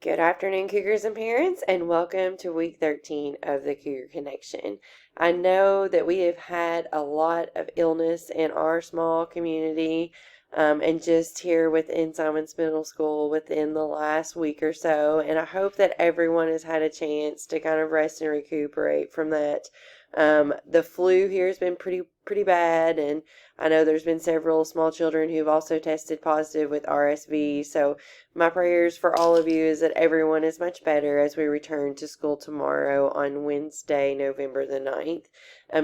Good afternoon, Cougars and parents, and welcome to week 13 of the Cougar Connection. I know that we have had a lot of illness in our small community and just here within Simons Middle School within the last week or so, and I hope that everyone has had a chance to kind of rest and recuperate from that. The flu here has been pretty bad, and I know there's been several small children who've also tested positive with RSV, so my prayers for all of you is that everyone is much better as we return to school tomorrow on Wednesday, November the 9th.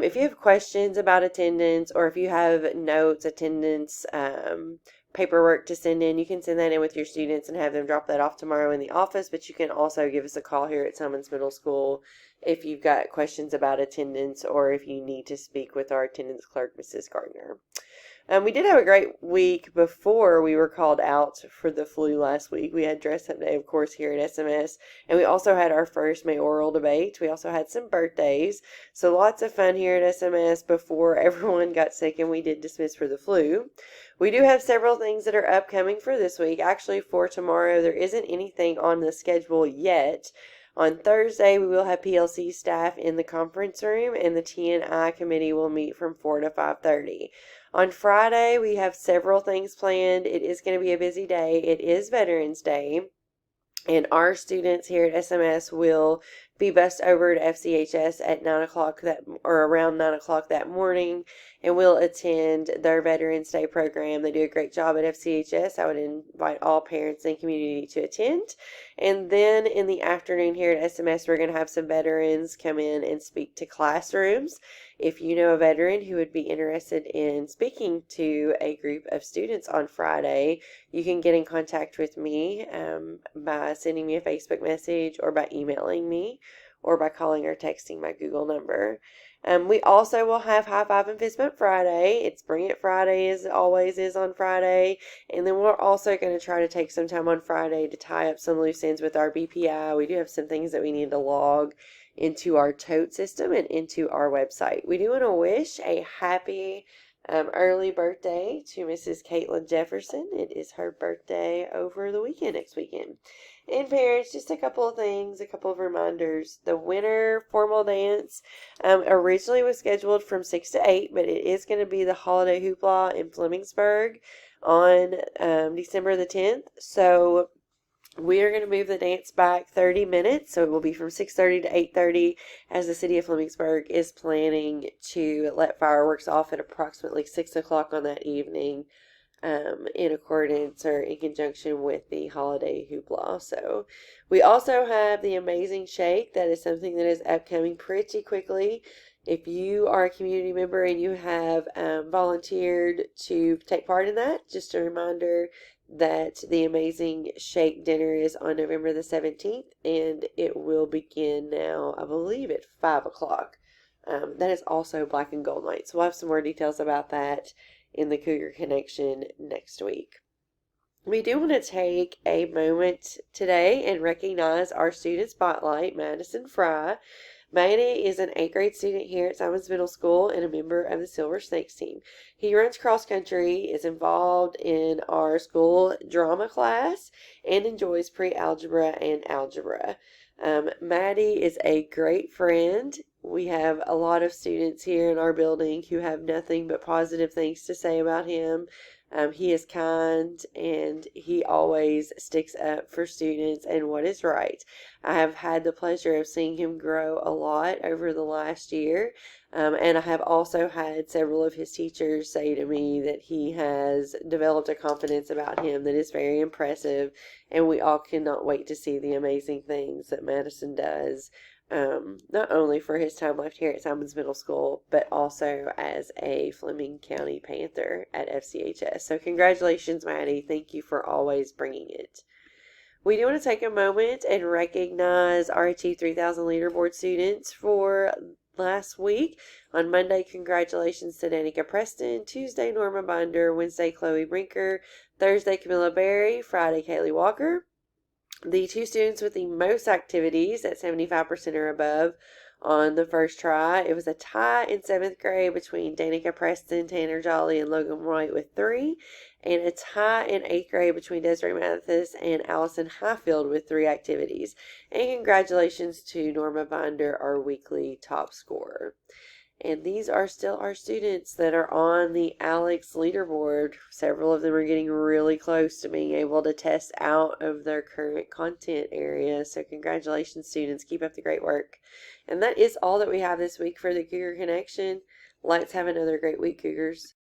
If you have questions about attendance or if you have notes, attendance, paperwork to send in, you can send that in with your students and have them drop that off tomorrow in the office, but you can also give us a call here at Simons Middle School if you've got questions about attendance or if you need to speak with our attendance clerk, Mrs. Gardner. We did have a great week before we were called out for the flu last week. We had dress up day, of course, here at SMS, and we also had our first mayoral debate. We also had some birthdays, so lots of fun here at SMS before everyone got sick and we did dismiss for the flu. We do have several things that are upcoming for this week. Actually, for tomorrow, there isn't anything on the schedule yet. On Thursday, we will have PLC staff in the conference room, and the T&I committee will meet from 4 to 5:30. On Friday, we have several things planned. It is going to be a busy day. It is Veterans Day, and our students here at SMS will be bused over to FCHS at 9 o'clock or around 9 o'clock that morning, and will attend their Veterans Day program. They do a great job at FCHS. I would invite all parents and community to attend. And then in the afternoon here at SMS, we're going to have some veterans come in and speak to classrooms. If you know a veteran who would be interested in speaking to a group of students on Friday, you can get in contact with me by sending me a Facebook message or by emailing me or by calling or texting my Google number. We also will have High Five and Fist Bump Friday. It's Bring It Friday, as it always is on Friday. And then we're also going to try to take some time on Friday to tie up some loose ends with our BPI. We do have some things that we need to log into our tote system and into our website. We do want to wish a happy early birthday to Mrs. Caitlin Jefferson. It is her birthday over the weekend, next weekend. And parents, just a couple of things, a couple of reminders. The winter formal dance originally was scheduled from 6 to 8, but it is going to be the Holiday Hoopla in Flemingsburg on December the 10th. So we are going to move the dance back 30 minutes, so it will be from 6:30 to 8:30, as the city of Flemingsburg is planning to let fireworks off at approximately 6 o'clock on that evening, in accordance or in conjunction with the holiday hoopla. So we also have the Amazing Shake. That is something that is upcoming pretty quickly. If you are a community member and you have volunteered to take part in that, just a reminder that the Amazing Shake dinner is on November the 17th, and it will begin now, I believe, at 5 o'clock. That is also Black and Gold Night, so we'll have some more details about that in the Cougar Connection next week. We do want to take a moment today and recognize our student spotlight, Madison Fry. Manny is an 8th grade student here at Simons Middle School and a member of the Silver Snakes team. He runs cross country, is involved in our school drama class, and enjoys pre-algebra and algebra. Maddie is a great friend. We have a lot of students here in our building who have nothing but positive things to say about him. He is kind, and he always sticks up for students and what is right. I have had the pleasure of seeing him grow a lot over the last year, and I have also had several of his teachers say to me that he has developed a confidence about him that is very impressive, and we all cannot wait to see the amazing things that Madison does, not only for his time left here at Simons Middle School, but also as a Fleming County Panther at FCHS. So congratulations, Maddie. Thank you for always bringing it. We do want to take a moment and recognize our Achieve 3000 leaderboard students for last week. On Monday, congratulations to Danica Preston. Tuesday, Norma Binder. Wednesday, Chloe Brinker. Thursday, Camilla Berry. Friday, Kaylee Walker. The two students with the most activities at 75% or above on the first try. It was a tie in 7th grade between Danica Preston, Tanner Jolly, and Logan White with 3, and a tie in 8th grade between Desiree Mathis and Allison Highfield with 3 activities. And congratulations to Norma Binder, our weekly top scorer. And these are still our students that are on the Alex leaderboard. Several of them are getting really close to being able to test out of their current content area. So congratulations, students. Keep up the great work. And that is all that we have this week for the Cougar Connection. Let's have another great week, Cougars.